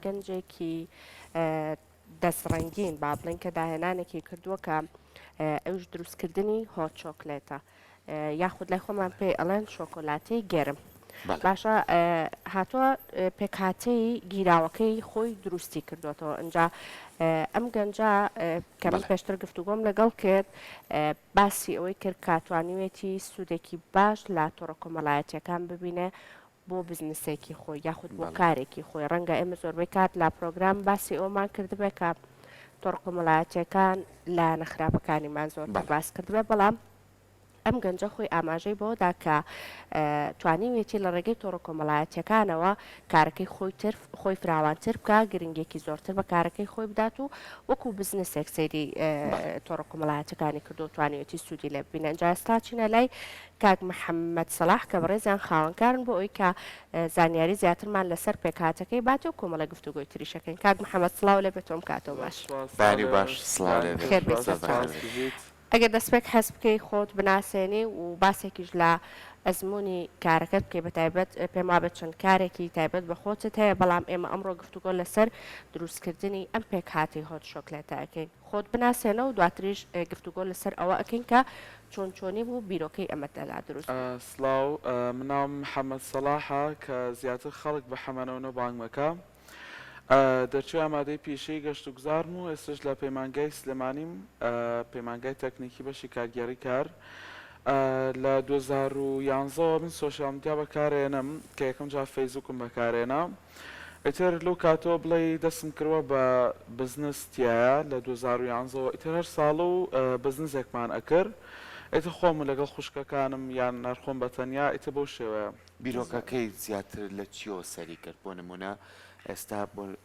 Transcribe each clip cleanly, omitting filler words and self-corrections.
گەنجێکی دەستڕەنگین با بڵێن کە داهێنانێکی کردووە کە ئەوش دروستکردنی هۆت چۆکلێتە یاخود لای خۆمان پێی ئەڵێن شۆکۆلاتەی گەرم باشە هاتووە پێکهاتەی گیراوەکەی خۆی دروستی کردوێتەوە ئەجا ئەم گەنجە کە من پێشتر گفتوگۆم لەگەڵ کرد باسی ئەوەی کرد کاتوانیوێتی سوودێکی باش لە تۆڕە کۆمەڵایەتیەکان ببینێ بۆ بزنسێکی خۆی یاخود بۆ کارێکی خۆی ڕەنگە ئێمە زۆربەی کات لا پرۆگرام باسی ئەومان کردبێ کە تۆڕە کۆمەڵایەتیەکان لە نەخراپەکانیمان زۆر باس کردبێ بەڵام ئەم گەنجە خۆی ئاماژەی بۆدا کە توانیوێتی لە ڕێگەی تۆڕە کۆمەڵایەتیەکانەوە کارەکەی خۆی فراوانتر بکە گرنگێکی زۆرتر بە کارەکەی خۆی بدات و وەکو بزنسێک سەیری تۆڕە کۆمەڵایەتەکانی کردو توانیوێتی سوودی لێ ببینە ئەنجا ئێستا چینە لای کاک محەممەد سەلاح کە بەڕێزیان خاوەنکارن بۆ ئەوی کە زانیاری زیاترمان لەسەر پێکهاتەکەی باتێ و کۆمەڵە گفتوگۆی تریشەکەین کاک محەممەد سڵاو لێ بێتۆم کاتەوە باش خێر بێت ئەگەر دەستپێک حەز بکەی خۆت بناسێنی و باسێکیش لە ئەزمموی کارەکەت بکەی بە تایبەت پێم وابێت چەند کارێکی تایبەت بە خۆتت هەیە بەڵام ئێمە ئەمڕۆ گفتوگۆ لەسەر دروستکردنی ئەم پێکهاتی هۆت شۆکلێتەکەین خۆت بناسێنە و دواتریش گفتوگۆ لەسەر ئەوە ئەکەین کە چۆن چۆنی بوو بیرۆکەی ئەمەدەلا دروست سلااو مناوم محەممەد سەلاحە کە زیاتر خەڵک بە حەمەنەوە بانگمەکە دەرچوی ئامادەی پیشەی گەشت و گوزارم و ئێستش لە پەیمانگای سلێمانیم پەیمانگای تەکنیکی بەشی کارگەری کار لە 2011 من سۆشیال میدیا بەکارێنم کە یەکەم جا فەیسبووکم بەکارێنە ئیتر لەو کاتەوە بڵێ دەستم کردوە بە بزنس تایە لە 2011 ئیتر هەر ساڵ و بزنسێکمان ئەکرد ئیتر خۆم لەگەڵ خوشکەکانم یان نەرخۆم بەتەنیا ئیتر بەو شێوەیە بیرۆکەکەی زیاتر لە چیۆ سەری کرد بۆ نمونە ئێستا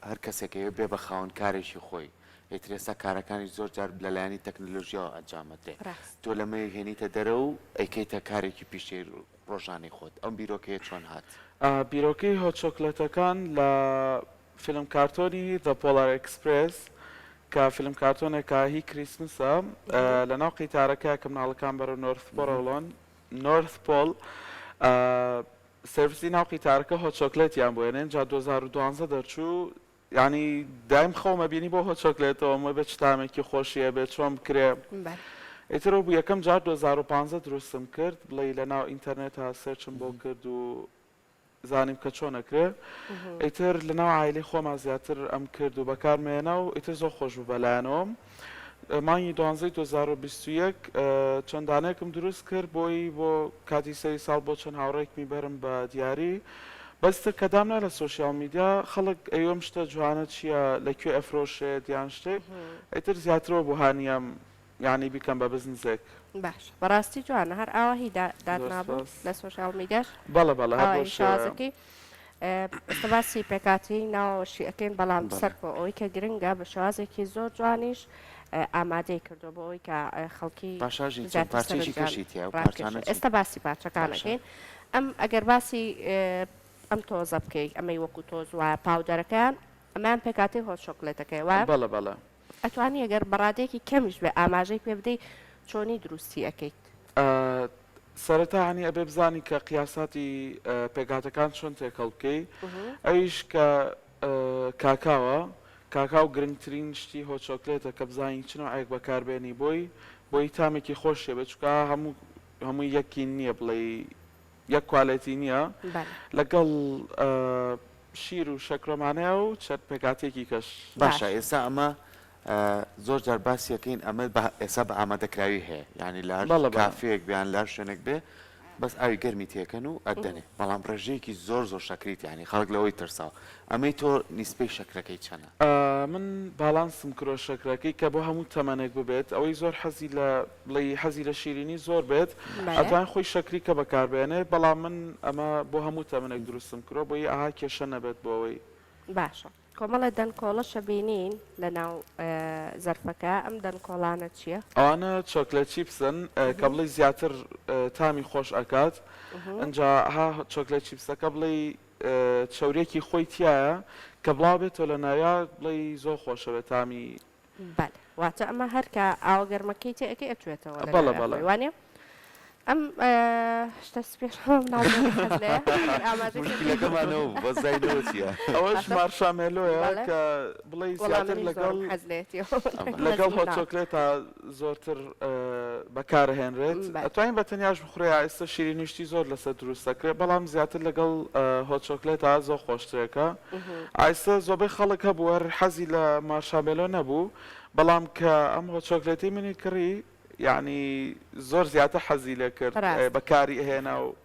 هەر کەسێکەوە بێ بە خاوەن کارێکی خۆی ئیتر ئێستا کارەکانی زۆر جار لەلایەنی تەکنۆلۆژیاوە ئەنجامەدرێ تۆ لەمە هێنیتە دەرە و ئەیکەیتە کارێکی پیشەی ڕۆژانەی خۆت ئەم بیرۆکەیە چۆن هات بیرۆکەی هۆت چۆکلێتەکان لە فیلم کارتۆنی The Polar Express کە فیلم کارتۆنێکە هی کریسمسە لە ناو قیتارەکە کە مناڵەکان بەرە نۆرث پۆل سرویسی ناو قیتارەکە هۆت چۆکلێتیان بۆێنێن جا 2012 دەرچوو ینی دایم خەومە بینی بۆ هۆت چۆکلێتەوە مە بێت شتامێکی خۆشیە بێت چۆن بکرێ ئیترەوە بوو یەکەم جار 2015 دروستم کرد بڵێ لە ناو ئینتەرنێتە سێرچم بۆ کرد و زانیم کە چۆنەکرێ ئیتر لە ناو عایلی خۆمان زیاتر ئەم کرد و بەکارمێنە و ئیتر زۆر خۆش بوو بەلایەنەوەم مانگی 2021 چەندانێکم دروست کرد بۆ کاتی سەری ساڵ بۆ چەند هاوڕێکمی بەرم بە دیاری بەستر کەدامنا لە سۆشیال میدیا خەڵک ئەوەم شتە جوانە چییە لەکوێ ئەفرۆشێت یان شتێک ئیتر زیاترەوە بۆ هانیام یعنی بیکەم بە بزنسێک باش بەڕاستی جوانە هەر ئاواهی دادنابوو لە سۆشیال میدیاش بەڵە بەڵە شازەکەی ئێستا باسی پێکاتی ناوەشی ئەەکەین بەڵام سەر بۆ ئەوەی کە گرنگە بە شازێکی زۆر جوانیش ئامادەی کردو بۆ ئەوی کە خەڵکی ئێستا باسی پارچەکانەکەین ئەم ئەگەر باسی ئەم تۆزە بکەیت ئەمەی وەکو تۆز وایە پاودەرەکەیان ئەمان پێکاتی هۆت شۆکلێتەکەی وایە بەڵە ئەتوانی ئەگەر بەڕادێکی کەمیش بێ ئاماژەی پێ بدەیت چۆنی دروستی ئەەکەیت سەرەتا هەنی ئەبێ بزانی کە قیاساتی پێکاتەکان چۆن تێکەڵ بکەی ئەویش کە کاکاو گرنگترین شتی هۆت چۆکلێتە کە بزانین چنەوەیەک بەکاربێنی بۆی تامێکی خۆشیە بێت چکە هەموو یەکی نییە بڵێ یەک کوالەتی نییە لەگەڵ شیر و شەکرۆمانەیە و چەند پێکاتێکی کەش باشە ئێستا ئەمە زۆر جار باسیەکەین ئەمە ئێستا بە ئامادەکراوی هەیە ینی لە کافەیەک بیان لار شوێنێک بێ بەس ئاوی گەرمی تێکەن و ئەدەنێ بەڵام ڕێژەیەکی زۆر شەکریت ینی خەڵک لەوەی ترساوە ئەمەی تۆ نیسبەی شەکرەکەی چەنە من باڵانسم کرۆ شەکرەکەی کە بۆ هەموو تەمەنێک ببێت ئەوەی زۆر حەزی لە شیرینی زۆر بێت ئەتوان خۆی شەکری کە بەکاربێنێ بەڵام من ئەمە بۆ هەموو تەمەنێک دروستم کرۆ بۆی ئاها کێشە نەبێت بۆەوەی باشە کۆمەڵە دەنکۆڵەشە بینین لە ناو زەرفەکە ئەم دەنکۆڵانە چییە؟ ئەوانە چۆکلێت چیپسن کە بڵێ زیاتر تامی خۆش ئەکات ئەنجا ها چۆکلێت چیپسەکە بڵێ چاورێکی خۆی تایە کە بڵاو بێتەوە لە ناویا بڵێ زۆر خۆشەوێت تامی واتە ئەمە هەرکە ئاوگەرمەکەی تێ ئەەکەی ئەتوێتەوە بەڵە وانێ ئەم شتە سپێشم ناڵێ مشکلەکەمانەوە بۆ زایدەوە چییە؟ ئەوەش مارشامێلۆیە کە بڵێ زیاتر لەگەڵ هۆت چۆکلێتە زۆرتر بەکارهێنرێت ئەتوانین بە تەنیاش بخورێ ئێستا شیرینیشتی زۆر لەسەر دروستەکرێت بەڵام زیاتر لەگەڵ هۆت چۆکلێتە زۆر خۆشترێکە ئایستا زۆربەی خەڵک هەبوو هەر حەزی لە مارشامێلۆ نەبوو بەڵام کە ئەم هۆت چۆکلێتی منی کڕی یعنی زۆر زیاتر حەزی لێ کرد بەکاری هێنا و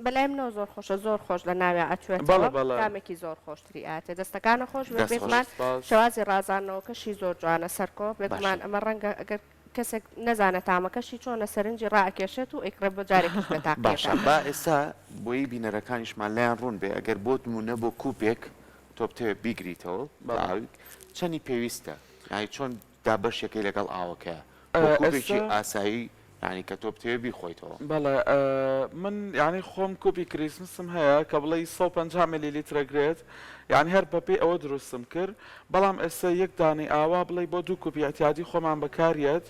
بەلای منەوە زۆر خۆشە زۆر خۆش لە ناوێ ئەچێتەوە کامێکی زۆر خۆشتری ئاتێ دەستەکانە خۆش بێمان شێوازی ڕازانەوەکەشی زۆر جوانە سەرکۆ بێگومان ئەمە ڕەنگە ئەگەر کەسێک نەزانێت تامەکەشی چۆنە سەرنجی ڕائکێشێت و ئەیکڕێ بۆ جارێکی بێتا باشە با ئێستا بۆی بینەرەکانیشمان لایەن ڕوون بێ ئەگەر بۆت نمونە بۆ کوپێک تۆ بتەوێت بیگریتەوە چەندی پێویستە یعنی چۆن دابەشێکی لەگەڵ ئاوەکەیە کوپێکی ئاسایی ینی کە تۆ بتێ بیخۆیتەوە بەڵێ من یعنی خۆم کوپی کریسمسم هەیە کە بڵێ 150 میلیلیترەگرێت یعنی هەر بەپێ ئەوە دروستم کرد بەڵام ئێستا یەک دانی ئاوا بڵێ بۆ دوو کوپی ئەتیادی خۆمان بەکارێت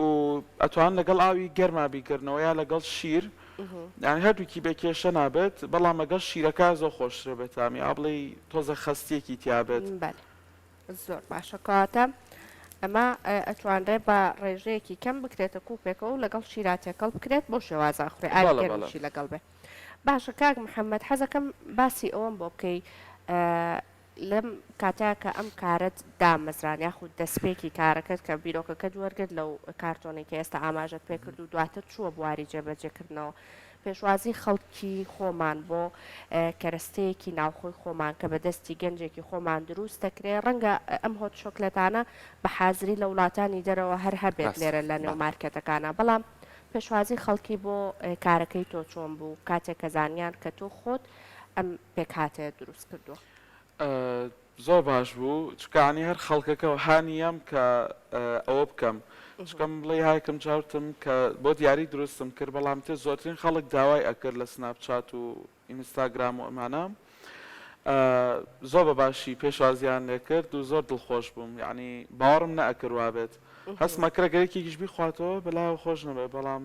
و ئەتوان لەگەڵ ئاوی گەرما بیکردنەوە یا لەگەڵ شیر یعنی هەردووکی بێکێشە نابێت بەڵام لەگەڵ شیرەکە زۆر خۆشترە بێتامی ئا بڵێ تۆزە خەستیەکی تیابێت زۆر باشە کاتە ئەمە ئەتوانرێ بە ڕێژەیەکی کەم بکرێتە کوپێکەوە و لەگەڵ شیراتێکەڵ بکرێت بۆ شێوازە خوێ ئاگەرشی لەگەڵ بێ باشە کاک محەممەد حەزەکەم باسی ئەوەم بۆ بکەی لەم کاتاکە ئەم کارت دامەزران یاخود دەستپێکی کارەکەت کە بیرۆکەکە دووەرگرت لەو کارتۆنێکی ئێستا ئاماژەت پێ کرد و دواتر چووە بواری جێبەجێکردنەوە پێشوازی خەڵکی خۆمان بۆ کەرەستەیەکی ناوخۆی خۆمان کە بەدەستی گەنجێکی خۆمان دروست دەکرێ ڕەنگە ئەم هۆت شۆکلێتانە بە حازری لە وڵاتانی دەرەوە هەر هەبێت لێرە لە نێو مارکێتەکانە بەڵام پێشوازی خەڵکی بۆ کارەکەی تۆ چۆن بوو کاتێک کە زانیان کە تۆ خۆت ئەم پێکهاتەیە دروست کردووە زۆر باش بوو چکانی هەر خەڵکەکە و هانیەم کە ئەوە بکەم چکەم بڵێ هایکم چاوتم کە بۆ دیاری دروستم کرد بەڵام تێ زۆرترین خەڵک داوای ئەکرد لە سناپچات و ئینستاگرام و ئەمانە زۆر بە باشی پێشوازیان لێکرد و زۆر دڵخۆش بووم یعنی باوەڕم نەئەکرد وابێت هەستمە کرەگەرێکی گشتبی خواتەوە بەلایەوە خۆش نەبێ بەڵام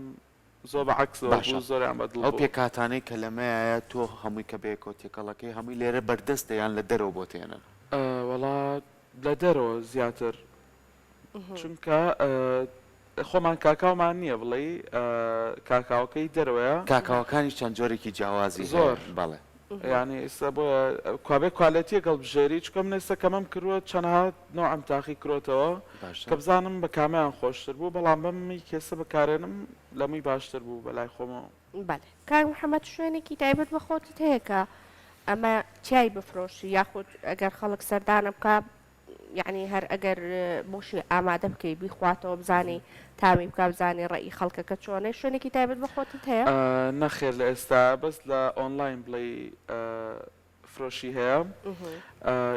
زۆر بەعکسەوە زۆریان بەدڵ ئەو پێکاتانەی کە لەمەیە تۆ هەمووی کە بێ کۆتێکەڵەکەی هەمووی لێرە بەردەستە یان لە دەرەوە بۆ تێنن وەڵا لە دەرەوە زیاتر چونکە خۆمان کاکاومان نییە بڵێ کاکاوەکەی دەرەوەیە کاکاوەکانی چەند جۆرێکی جیاوازی زۆر بەڵێ ینی ئێستا بۆ کوابێ کوالەتیە گەڵبژێری چکەم نێستا کەمەم کردووە چەندها نوع ئەم تاقی کرۆتەوە کە بزانم بە کامیان خۆشتر بوو بەڵام بەمی کێسە بەکارێنم لەمووی باشتر بوو بەلای خۆمەوە بەێ کاک محەممەد شوێنێکی تایبەت بە خۆتت هەیە کە ئەمە چای بفرۆشی یاخود ئەگەر خەڵک سەردانە بکە یعنی هەر ئەگەر بۆشی ئامادە بکەی بیخواتەوە بزانی تامی بکە بزانانی ڕێی خەڵکەکە چۆنەی شوێنێکی تایبەت بە خۆتت هەیە نەخێر لە ئێستا بەس لە ئۆنلاین بڵێ فرۆشی هەیە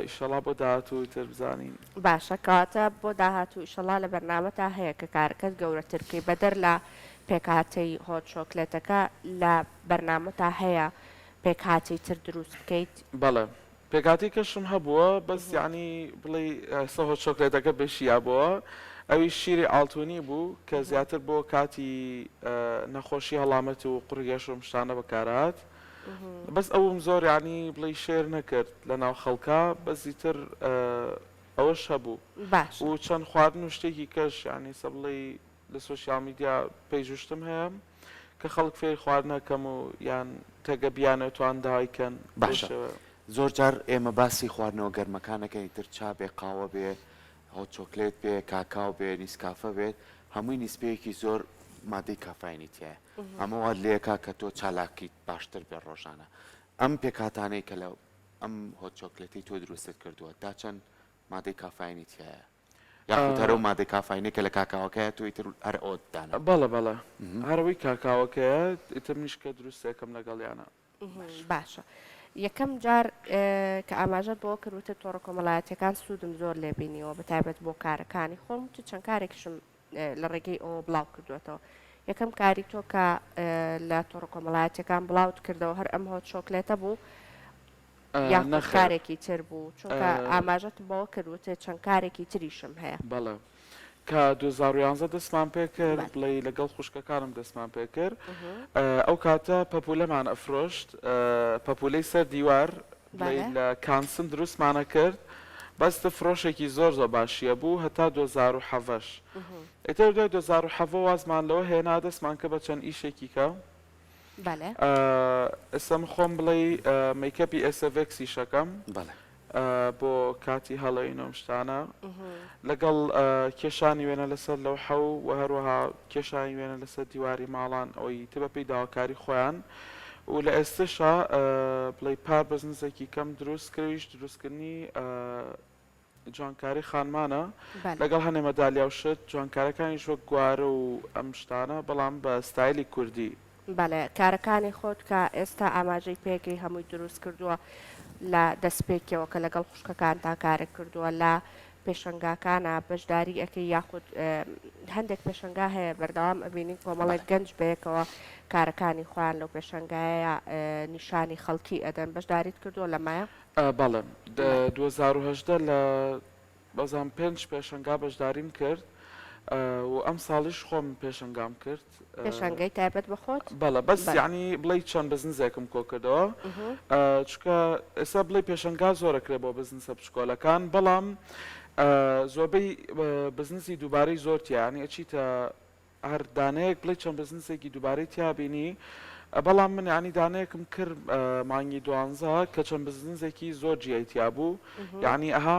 ئیشەڵا بۆ داهاتوو تر بزانین باشە کاتە بۆ داهاتوو ئیشەڵا لە بەرنامەتا هەیە کە کارەکەت گەورەترکەی بەدەر لە پێکهاتەی هۆت شۆکلێتەکە لە بەرنامەتا هەیە پێکهاتی تر دروست بکەیت بەڵێ پێکاتی کەشم هەبووە بەس یعنی بڵێ ئێستا هۆت شۆکلێتەکە بێشییا بووە ئەوی شیری ئاڵتونی بوو کە زیاتر بۆ کاتی نەخۆشی هەڵامەت و قوڕگەش و شتانە بەکارات بەس ئەوم زۆر ینی بڵێ شێر نەکرد لە ناو خەڵکە بەزیتر ئەوەش هەبوو و چەند خواردن و شتێکی کەش ینی سە بڵێ لە سوۆسیال میدیا پێیژشتم هەیە کە خەڵک فێر خواردنەکەم و یان تەگە بیانەتوان داهایکەن باشە زۆر جار ئێمە باسی خواردنەوە گەرمەکانەکەی تر چا بێ قاوە بێ هۆت چۆکلێت بێ کاکاو بێ نیسکافە بێت هەمووی نیسبەیەکی زۆر مادەی کافاینی تایە ئەمەوە لێکا کە تۆ چالاکیت باشتر بێ ڕۆژانە ئەم پێکاتانەی کە لەو ئەم هۆت چۆکلێتی تۆ دروستت کردووە تا چەند مادەی کافاینی تایە یاخود هەرەو مادەی کافاینی کە لە کاکاوەکەیە تۆی تر هەر ئۆتدانە بەڵە بەڵە هەروەی کاکاوەکەیە ئیتر نیشکە دروستێکم لەگەڵیانە باشە یەکەم جار کە ئاماژەت بۆ کردوتە تۆڕە کۆمەڵایەتەکان سوودم زۆر لێبینیەوە بەتایبەت بۆ کارەکانی خۆم تو چەند کارێکشم لە ڕێگەی ئەوە بڵاو کردوێتەوە یەکەم کاری تۆ کە لە تۆڕە کۆمەڵایەتەکان بڵاوت کردەوە هەر ئەم هۆت شۆکلێتە بوو یاخود کارێکی تر بوو چونکە ئاماژەت بۆ کردوتە چەند کارێکی تریشم هەیە بەڵێ کە 2011 دەستمان پێ کرد بڵێ لەگەڵ خوشکەکانم دەستمان پێ کرد ئەو کاتە پەپولەمان ئەفرۆشت پەپولەی سەر دیوار لە کانسن دروستمانە کرد بەستە فرۆشێکی زۆر باشیە بوو هەتا 2007 ئێتر دوای 2007 وازمان لەوە هێنا دەستمان کە بە چەند ئیشێکی کە ئێستا من خۆم بڵێ میکەپی ئێسڤێکسی شەکەم بۆ کاتی هەڵەوینەوە شتانە لەگەڵ کێشانی وێنە لەسەر لەو حەو و هەروەها کێشانی وێنە لەسەر دیواری ماڵان ئەوەی تبە پێی داواکاری خۆیان و لە ئێستشا بڵێ پار بزنسێکی کەم دروست کردیش دروستکردنی جوانکاری خانمانە لەگەڵ هەنێ مەدالیا و شت جوانکارەکانی شۆ گوارە و ئەم شتانە بەڵام بە ستایلی کوردی بەڵێ کارەکانی خۆت کە ئێستا ئاماژەی پێکەی هەمووی دروست کردووە لە دەستپێکەوە کە لەگەڵ خوشکەکان تا کارێک کردووە لە پێشنگاکانە بەشداری ئەەکەی یاخود هەندێک پێشنگا هەیە بەردەوام ئەبینین کۆمەڵێک گەنج بەیەکەوە کارەکانی خۆیان لەو پێشنگایە نیشانی خەڵکی ئەدەن بەشداریت کردووە لەمایە؟ بەڵێ 2010 لە بەزان 5 پێشنگا بەشداریم کرد و ئەم ساڵیش خۆم پێشنگام کرد پێشنگەی تایبەت بەخۆت؟ بەڵێ بەس یعنی بڵێ چەند بزنسێکم کۆ کردەوە چکە ئێستا بڵێ پێشنگا زۆرەکرێ بۆ بزنسە پشکۆلەکان بەڵام زۆربەی بزنسی دووبارەی زۆرتیە ینی ئەچیتە هەر دانەیەک بڵێ چەند بزنسێکی دووبارەی تیابینی بەڵام من ینی دانەیەکم کرد مانگی 12 کە چەند بزنسێکی زۆر جیایتیا بوو یعنی ئەها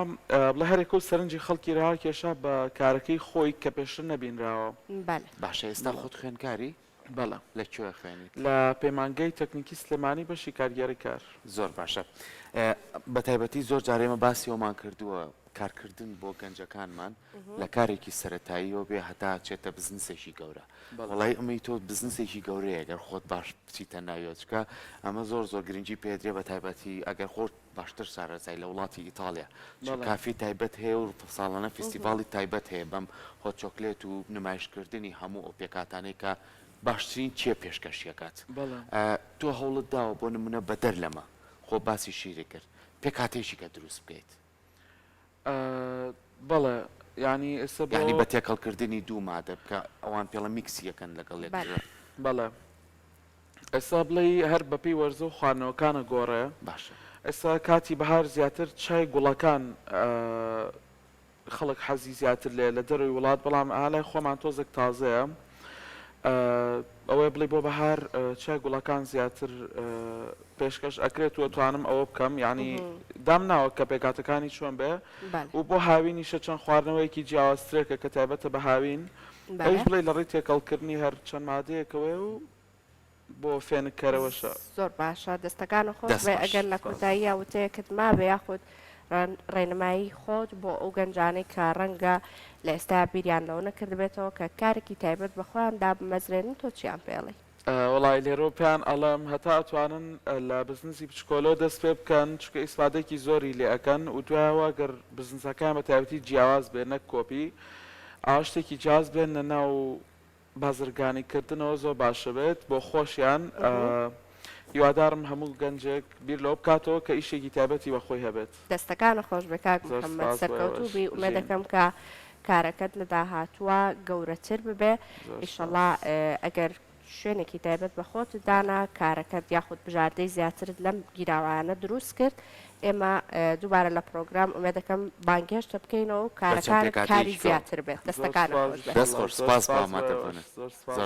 بڵێ هەرێک و سەرنجی خەڵکی ڕا کێشا بە کارەکەی خۆی کە پێشتر نەبینراوە باشە ئێستا خۆت خوێنکاری؟ بەڵێ لەکوێ خوێنیت؟ لە پەیمانگەی تەکنیکی سلێمانی بەشی کارگەری کار زۆر باشە بە تایبەتی زۆر جارێمە باسی ئەومان کردووە کارکردن بۆ گەنجەکانمان لە کارێکی سەرەتاییەوە بێ هەتا چێتە بزنسێکی گەورە وەڵای ئەمەی تۆ بزنسێکی گەورەیە ئەگەر خۆت باش بچیتە ناوێت چکە ئەمە زۆر گرنگی پێدرێ بە تایبەتی ئەگەر خۆت باشتر سارەزای لە وڵاتی ئیتالیا کافی تایبەت هەیە و ساڵانە فستیڤاڵی تایبەت هەیە بەم هۆ چۆکلێت و نمایشکردنی هەموو ئەو پێکاتانەی کە باشترین چێ پێشکەشیەکات تۆ هەوڵت داوە بۆ نمونە بەدەر لەمە خۆ باسی شیری کرد پێکاتێکی کە دروست بکەیت بەڵێ ینی ئێستا ینی بە تێکەڵکردنی دوو مادە بکە ئەوان پێڵە میکسیەکەن لەگەڵ بەڵێ ئێستا بڵێ هەر بەپی وەرزە و خواردنەوەکانە گۆڕەیە باشە ئێستا کاتی بەهار زیاتر چای گوڵەکان خەڵک حەزی زیاتر لێ لە دەروی وڵات بەڵام ئالای خۆمان تۆزێک تازەیە ئەوەی بڵێ بۆ بەهار چای گوڵەکان زیاتر پێشکەش ئەکرێت و توانم ئەوە بکەم ینی دام ناوە کە پێکاتەکانی چۆن بێ و بۆ هاوینیشە چەند خواردنەوەیەکی جیاوازترێکە کە تایبەتە بە هاوین ئەوش بڵێ لە ڕێی تێکەڵکردنی هەر چەند مادەیەکەوەی و بۆ فێنکەرەوەشە زۆر باشە دەستەکان خۆت بێ ئەگەر لە کۆتایی وتەیەکت ما بێ یاخود ڕێنمایی خۆت بۆ ئەو گەنجانەی کە ڕەنگە لە ئێستا بیریان لەوە نەکردبێتەوە کە کارێکی تایبەت بەخۆیان دابمەزرێنن تۆ چیان پێڵێ؟ وڵای لێرۆپیان ئەڵم هەتا ئەتوانن لە بزنسی بچکۆلۆ دەست پێ بکەن چکە ئیسپادێکی زۆری لێ ئەەکەن و دوایەوە گەر بزنسەکان بە تایبەتی جیاواز بێ نەک کۆپی ئاشتێکی جیاز بێن لە ناو بازرگانیکردنەوە زۆر باشە بێت بۆ خۆشیان هیوادارم هەموو گەنجێک بیر لەوە بکاتەوە کە ئیشێکی تایبەتی بەخۆی هەبێت دەستەکانە خۆش بە کاک محەممەد سەرکەوتوبی ئومێ دەکەم کە کارەکەت لە داهاتووە گەورەتر ببێ ئیشەڵا ئەگەر شوێنێکی تایبەت بە خۆت دانا کارەکەت یاخود بژاردەی زیاترت لەم گیراوانە دروست کرد ئێمە دووبارە لە پرۆگرام ئومێ دەکەم بانگهێشتە بکەینەوە و کارەکان کاری زیاتر بێت دەستەکانە خۆش بێت دەست خۆش سپاس بۆ ئامادەبوونت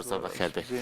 زۆر بەخێر بێت